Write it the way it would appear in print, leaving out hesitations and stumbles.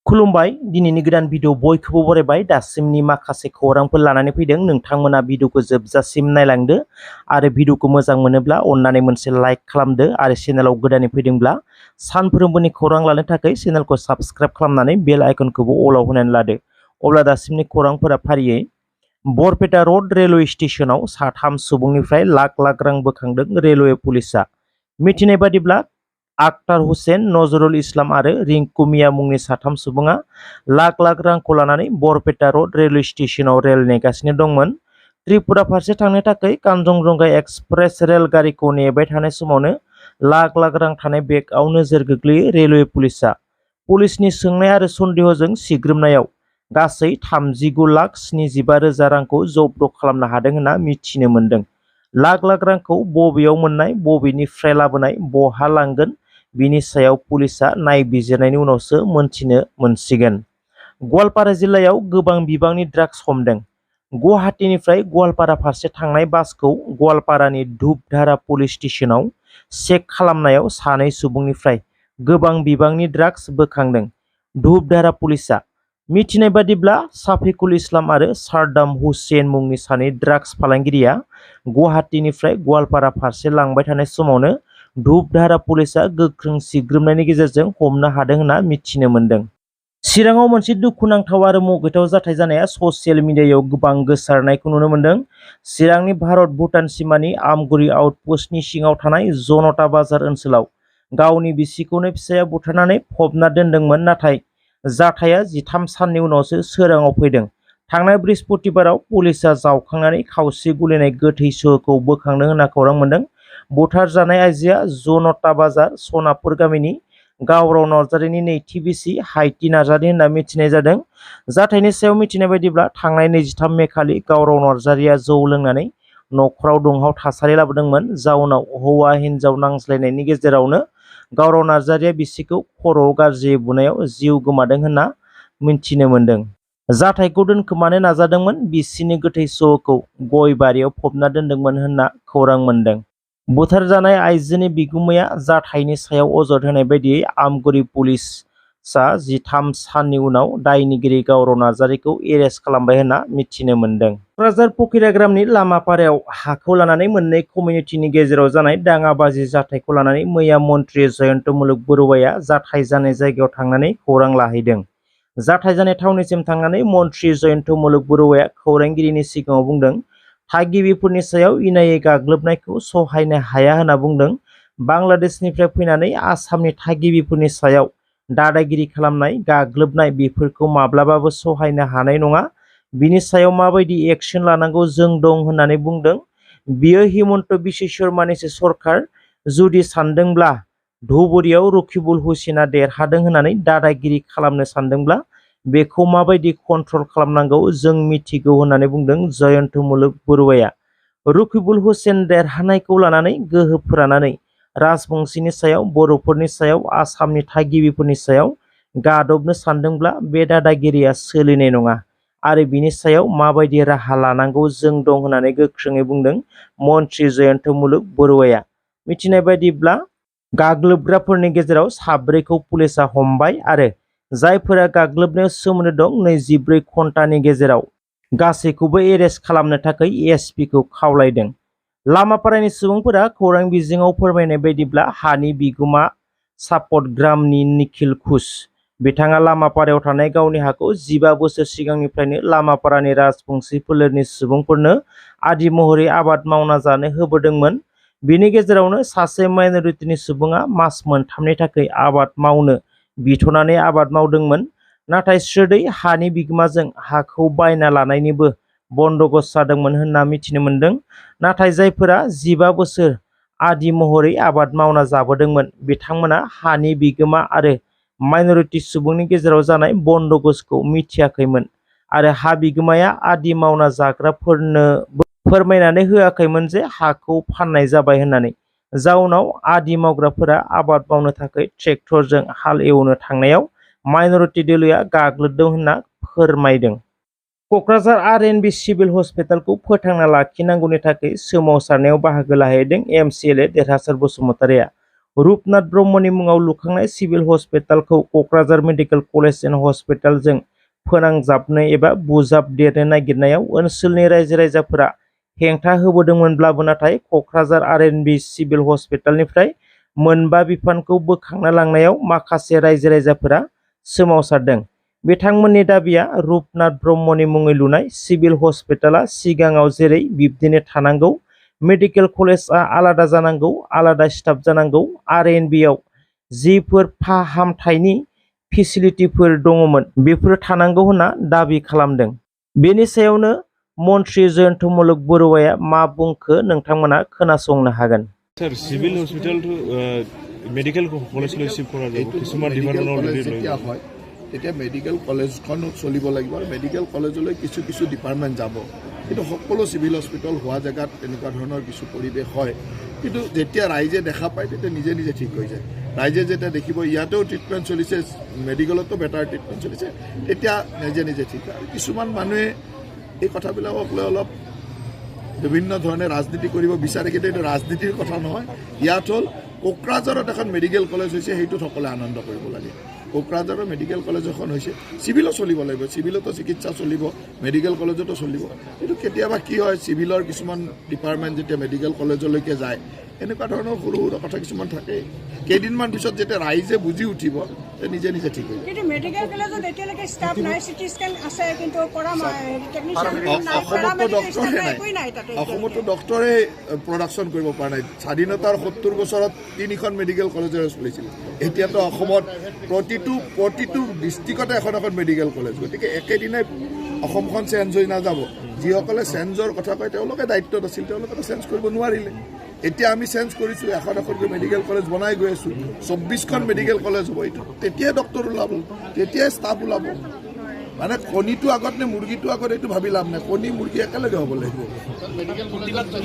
खुलुमबाय दिनैनि गोदान भिडिअ बयखौबो बरायबाय दासिमनि माखासे खौरांफोर लानानै फैदों नोंथांमोना भिडिअखौ जोबजासिम नायलांदो आरो भिडिअखौ मोजां मोनोब्ला अननानै मोनसे लाइक खालामदो आरो चेनेलाव गोदानै फैदोंब्ला सानफ्रोमबोनि खौरां लानो थाखाय चेनेलखौ साबस्क्राइब खालामनानै बेल आइकनखौबो अलाव होनानै लादो अब्ला दासिमनि खौरांफोरा फारियै बरपेटा रोड रेलवे स्टेशनाव साथाम सुबुंनिफ्राय लाख लाख रां बोखांदों रेलवे पुलिसा मिथिनाय बादिब्ला आक्तार हुसेन नजरुल इस्लाम आरो रिंकु मिया मुंनि साथाम सुबुङा लाख लाख रांखौ लानानै बरपेटा रोड रेलवे स्टेशनाव रेल नेगासिनो दंमोन। त्रिपुरा फारसे थांनो थाखाय कान्जनजंगा एक्सप्रेस रेलगारिखौ नेबाय थानाय समावनो लाख लाख रां थानाय बेगआव नोजोर गोग्लैयो रेलवे पुलिसा। पुलिसनि सोंनाय आरो सन्देहजों सिग्रोमनायाव गासै 39,75,000 रांखौ जब्द खालामनो हादों होनना मिथिनो मोन्दों। लाख लाख रांखौ बबेयाव मोननाय बबेनिफ्राय लाबोनाय बहा लांगोन बिनि सायाव पुलिसा नायबिजिरनायनि उनावसो मोनथिनो मोनसिगोन। गवालपारा जिल्लायाव गोबां बिबांनि ड्राग्स हमदों। गुवाहाटीनिफ्राय गवालपारा फारसे थांनाय बासखौ गवालपारानि धुपधारा पुलिस स्टेशनाव चेक खालामनायाव सानै सुबुंनिफ्राय गोबां बिबांनि ड्राग्स बोखांदों। धुपधारा पुलिसा मिथिनाय बादिब्ला साफिकुल इस्लाम आरो सारदाम हुसेन मुंनि सानै ड्राग्स फालांगिरिया गुवाहाटीनिफ्राय गवालपारा फारसे लांबाय थानाय समावनो धुपधारा पुलिसा गोख्रों सिग्रोमनायनि गेजेरजों हमनो हादों होनना मिथिनो मोन्दों। चिराङाव मोनसे दुखुनांथाव आरो मुगैथाव जाथाय जानाया ससियेल मिडियायाव गोबां गोसारनायखौ नुनो मोन्दों। चिरांनि भारत भुटान सिमानि आमगुरि आउटपस्टनि सिङाव थानाय जनता बाजार ओनसोलाव गावनि बिसिखौनो फिसाया बुथारनानै फबना दोनदोंमोन, नाथाय जाथाया 13 साननि उनावसो सोराङाव फैदों। थांनाय बृहस्पतिबाराव पुलिसा जावखांनानै खावसे गुलिनाय गोथै सहखौ बोखांदों होनना खौरां मोन्दों। बुथारजानाय आइजोआ जनता बाजार सनापुर गामिनि गावराव नार्जारिनि नैथि बिसि हाइति नार्जारि होनना मिथिनाय जादों। जाथायनि सायाव मिथिनाय बायदिब्ला थांनाय 23 मे खालि गावराव नार्जारिया जौ लोंनानै न'खराव दुंहाव थासारि लाबोदोंमोन। जाउनाव हौवा हिन्जाव नांज्लायनायनि गेजेरावनो गावराव नार्जारिया बिसिखौ खर'आव गाज्रियै बुनायाव जिउ गोमादों होनना मिथिनो मोन्दों। जाथायखौ दोनखोमानो नाजादोंमोन। बिसिनि गोथै सहखौ गय बारियाव फबना दोनदोंमोन होनना खौरां मोन्दों। बुथारजानाय आइजोनि बिगुमाया जाथायनि सायाव अजद होनाय बायदियै आमगुरि पुलिसआ 13 साननि उनाव दायनिगिरि गावराव नार्जारिखौ एरेस्ट खालामबाय होनना मिथिनो मोन्दों। क'क्राझार फकिराग्रामनि लामापारायाव हाखौ लानानै मोननै कमिउनिटिनि गेजेराव जानाय दाङाबाजि जाथायखौ लानानै मैया मन्त्रि जयन्त मुलुग बरुवाया जाथाय जानाय जायगायाव थांनानै खौरां लाहैदों। जाथाय जानाय थावनिसिम थांनानै मन्त्रि जयन्त मुलुग बरुवाया खौरांगिरिनि सिगाङाव बुंदों, थागिबिफोरनि सायाव इनायै गाग्लोबनायखौ सहायनो हाया होनना बुंदों। बांलादेशनिफ्राय फैनानै आसामनि थागिबिफोरनि सायाव दादागिरि खालामनाय, गाग्लोबनाय बेफोरखौ माब्लाबाबो सहायनो हानाय नङा। बिनि सायाव माबायदि एक्सन लानांगौ जों दं होननानै बुंदों। बियो हिमन्त बिश्व शर्मानिसो सरखार। जुदि सानदोंब्ला धुबुरियाव रकिबुल हुसेना देरहादों होननानै दादागिरि खालामनो सानदोंब्ला बेखौ माबायदि कन्ट्रल खालामनांगौ जों मिथिगौ होननानै बुंदों जयन्त मुलुग बरुवाया। रकिबुल हुसेन देरहानायखौ लानानै गोहो फोरानानै राजबंशीनि सायाव, बर'फोरनि सायाव, आसामनि थागिबिफोरनि सायाव गादबनो सानदोंब्ला बे दादागिरिया सोलिनाय नङा आरो बिनि सायाव माबायदि राहा लानांगौ जों दं होननानै गोख्रोङै बुंदों मन्त्रि जयन्त मुलुग बरुवाया। मिथिनाय बायदिब्ला गाग्लोबग्राफोरनि गेजेराव 4खौ पुलिसा हमबाय आरो जायफोरा गाग्लोबनायाव सोमोन्दो दं 24 घन्टानि गेजेराव गासैखौबो एरेस्ट खालामनो थाखाय एसपिखौ खावलायदों। लामापारानि सुबुंफोरा खौरां बिजोङाव फोरमायनाय बायदिब्ला हानि बिगुमा सापटग्रामनि निखिल घुस। बिथाङा लामापारायाव थानाय गावनि हाखौ 15 बोसोर सिगांनिफ्रायनो लामापारानि राजबंशी फोलेरनि सुबुंफोरनो आदि महरै आबाद मावना जानो होबोदोंमोन। बिनि गेजेरावनो सासे माइनरिटिनि सुबुङा मास मोनथामनि थाखाय आबाद मावनो बिथ'नानै आबाद मावदोंमोन। नाथाय स्रोदै हानि बिगोमाजों हाखौ बायना लानायनिबो बन्द'बस्त जादोंमोन होनना मिथिनो मोन्दों। नाथाय जायफोरा 15 बोसोर आदि महरै आबाद मावना जाबोदोंमोन बिथांमोना हानि बिगोमा आरो माइनरिटि सुबुंनि गेजेराव जानाय बन्द'बस्तखौ मिथियाखैमोन आरो हा बिगोमाया आदि मावना जाग्राफोरनो फोरमायनानै होआखैमोन जे हाखौ फाननाय जाबाय होननानै। जाउनाव आदि मावग्राफोरा आबाद मावनो थाखाय ट्रेक्टरजों हाल एवनो थांनायाव माइनरिटि दोलोआ गाग्लोबदों होनना फोरमायदों। क'क्राझार आर.एन.बि सिभिल हस्पिटालखौ फोथांना लाखिनांगौनि थाखाय सोमावसारनायाव बाहागो लाहैदों एमसिएलए देरहासार बसुमतारिया। रुपनाथ ब्रह्मनि मुङाव लुखांनाय सिभिल हस्पिटालखौ क'क्राझार मेडिकेल कलेज एन्ड हस्पिटालजों फोनांजाबनो एबा बुजाबदेरनो नागिरनायाव ओनसोलनि रायजो राजाफोरा हेंथा होबोदोंमोनब्लाबो नाथाय क'क्राझार आर.एन.बि सिभिल हस्पिटालनिफ्राय मोनबा बिफानखौ बोखांना लांनायाव माखासे रायजो राजाफोरा सोमावसारदों। बिथांमोननि दाबिया रुपनाथ ब्रह्मनि मुङै लुनाय सिभिल हस्पिटाला सिगाङाव जेरै बिब्दिनो थानांगौ, मेडिकेल कलेजआ आलादा जानांगौ, आलादा स्टाफ जानांगौ, आर.एन.बिआव जिफोर फाहामथायनि फेसिलिटिफोर दङमोन बेफोर थानांगौ होनना दाबि खालामदों। बेनि सायावनो मन्त्रि जयन्तमलक बरुवाया मा बुंखो नोंथांमोना खोनासंनो हागोन। Sir civil hospital medical college shift करा যাব কিছুমান ডিপার্টমেন্ট তেতিয়া মেডিকেল কলেজখন চলিব লাগিব আৰু মেডিকেল কলেজলৈ কিছু কিছু ডিপাৰ্টমেণ্ট যাব, কিন্তু সকলো চিভিল হস্পিটেল হোৱা জেগাত এনেকুৱা ধৰণৰ কিছু পৰিৱেশ হয়। কিন্তু যেতিয়া ৰাইজে দেখা পায় তেতিয়া নিজে নিজে ঠিক হৈ যায়। ৰাইজে যেতিয়া দেখিব ইয়াতেও ট্ৰিটমেণ্ট চলিছে, মেডিকেলতো বেটাৰ ট্ৰিটমেণ্ট চলিছে, তেতিয়া নিজে নিজে ঠিক হয়। আৰু কিছুমান মানুহে এই কথাবিলাকক লৈ অলপ বিভিন্ন ধৰণে ৰাজনীতি কৰিব বিচাৰে, কিন্তু এইটো ৰাজনীতিৰ কথা নহয়। ইয়াত হ'ল কোকৰাঝাৰত এখন মেডিকেল কলেজ হৈছে, সেইটোত সকলোৱে আনন্দ কৰিব লাগে। কোকৰাঝাৰৰ মেডিকেল কলেজ এখন হৈছে, চিভিলো চলিব লাগিব, চিভিলতো চিকিৎসা চলিব, মেডিকেল কলেজতো চলিব। কিন্তু কেতিয়াবা কি হয়, চিভিলৰ কিছুমান ডিপাৰ্টমেণ্ট যেতিয়া মেডিকেল কলেজলৈকে যায়, এনেকুৱা ধৰণৰ সৰু সৰু কথা কিছুমান থাকে। কেইদিনমান পিছত যেতিয়া ৰাইজে বুজি উঠিব নিজে নিজে ঠিক হৈ যায়। অসমতো ডক্টৰে প্ৰডাকশ্যন কৰিব পৰা নাই। স্বাধীনতাৰ ৭০ বছৰত ৩খন মেডিকেল কলেজেৰে চলিছিল। এতিয়াতো অসমত প্ৰতিটো ডিষ্ট্ৰিক্টতে এখন এখন মেডিকেল কলেজ। গতিকে একেদিনাই অসমখন চেঞ্জ হৈ নাযাব। যিসকলে চেঞ্জৰ কথা কয় তেওঁলোকে দায়িত্বত আছিল, তেওঁলোকে চেঞ্জ কৰিব নোৱাৰিলে। এতিয়া আমি চেঞ্জ কৰিছোঁ, এখন এখনকৈ মেডিকেল কলেজ বনাই গৈ আছোঁ, ২৪খন মেডিকেল কলেজ হ'ব। এইটো তেতিয়াই ডক্টৰ ওলাব, তেতিয়াই ষ্টাফ ওলাব। মানে কণীটো আগত নে মুৰ্গীটো আগত এইটো ভাবি লাভ নাই, কণী মুৰ্গী একেলগে হ'ব লাগিব।